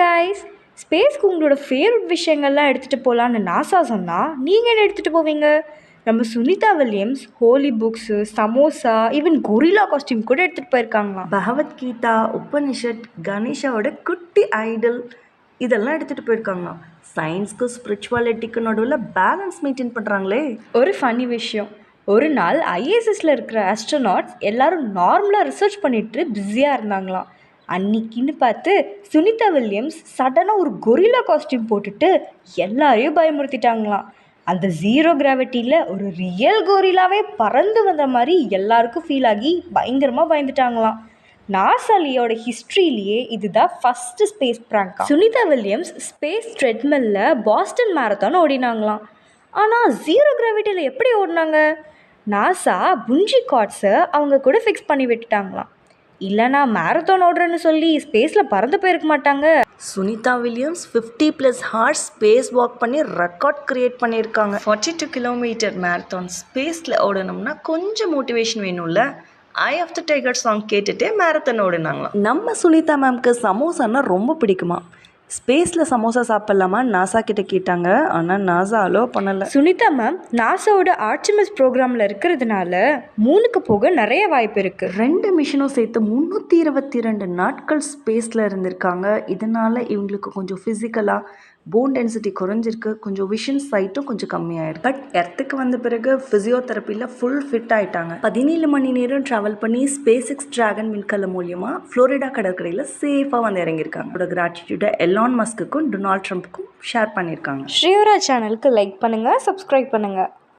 Guys, ஸ்பேஸ்க்கு உங்களோட favourite விஷயங்கள்லாம் எடுத்துகிட்டு போகலான்னு நாசா சொன்னால் நீங்கள் என்ன எடுத்துகிட்டு போவீங்க? நம்ம Sunita Williams holy books, samosa, even gorilla costume கூட எடுத்துகிட்டு போயிருக்காங்களாம். பகவத்கீதா, உபனிஷத், கணேஷாவோட குட்டி ஐடல் இதெல்லாம் எடுத்துகிட்டு போயிருக்காங்களாம். சயின்ஸ்க்கு ஸ்பிரிச்சுவாலிட்டிக்கு நடுவில் பேலன்ஸ் மெயின்டைன் பண்ணுறாங்களே. ஒரு ஃபன்னி விஷயம், ஒரு நாள் ஐஎஸ்எஸ்ல இருக்கிற ஆஸ்ட்ரோநாட்ஸ் எல்லாரும் நார்மலாக ரிசர்ச் பண்ணிட்டு பிஸியாக இருந்தாங்களாம். அன்னைக்குன்னு பார்த்து சுனிதா வில்லியம்ஸ் சடனாக ஒரு கொரில்லா காஸ்டியூம் போட்டுட்டு எல்லாரையும் பயமுறுத்திட்டாங்களாம். அந்த ஜீரோ கிராவிட்டியில் ஒரு ரியல் கொரில்லாவே பறந்து வந்த மாதிரி எல்லாருக்கும் ஃபீல் ஆகி பயங்கரமாக பயந்துட்டாங்களாம். நாசாலியோட ஹிஸ்ட்ரியிலேயே இதுதான் first space prank. Sunita Williams space ட்ரெட்மில்ல பாஸ்டன் மேரத்தான் ஓடினாங்களாம். ஆனால் ஜீரோ கிராவிட்டியில் எப்படி ஓடினாங்க? நாசா புஞ்சி கார்ட்ஸை அவங்க கூட ஃபிக்ஸ் பண்ணி விட்டுட்டாங்களாம். இல்லைனா மேரத்தான் ஓடுறேன்னு சொல்லி ஸ்பேஸில் பறந்து போயிருக்க மாட்டாங்க. Sunita Williams 50+ hours space walk பண்ணி ரெக்கார்ட் கிரியேட் பண்ணியிருக்காங்க. 42 கிலோமீட்டர் மேரத்தான் ஸ்பேஸில் ஓடணும்னா கொஞ்சம் மோட்டிவேஷன் வேணும்ல. Eye of the tiger song கேட்டுகிட்டே மேரத்தான் ஓடினாங்களாம். நம்ம சுனிதா மேம்க்கு சமோசான்னா ரொம்ப பிடிக்குமா. ஸ்பேஸில் சமோசா சாப்பிட்லாமா நாசா கிட்ட கேட்டாங்க. ஆனால் நாசா அலோ பண்ணலை. சுனிதா மேம் நாசாவோட ஆர்டிமிஸ் ப்ரோக்ராமில் இருக்கிறதுனால மூணுக்கு போக நிறைய வாய்ப்பு இருக்குது. 2 மிஷனும் சேர்த்து 322 நாட்கள் ஸ்பேஸில் இருந்திருக்காங்க. இதனால் இவங்களுக்கு கொஞ்சம் ஃபிசிக்கலாக போன் டென்சிட்டி குறைஞ்சிருக்கு, கொஞ்சம் விஷன் சைட்டும் கொஞ்சம் கம்மியாயிருக்கு. பட் எர்த்துக்கு வந்த பிறகு ஃபிசியோதெரப்பியில் ஃபுல் ஃபிட் ஆகிட்டாங்க. 17 மணி நேரம் ட்ராவல் பண்ணி ஸ்பேஸ் எக்ஸ் டிராகன் விண்கல மூலியமாக ஃப்ளோரிடா கடற்கரையில் சேஃபாக வந்து இறங்கியிருக்காங்க. அவரோட கிராட்டிடியூடை எலான் மஸ்க்குக்கும் டொனால்ட் ட்ரம்ப்புக்கும் ஷேர் பண்ணியிருக்காங்க. ஸ்ரீவரா சேனலுக்கு லைக் பண்ணுங்கள், சப்ஸ்கிரைப் பண்ணுங்கள்.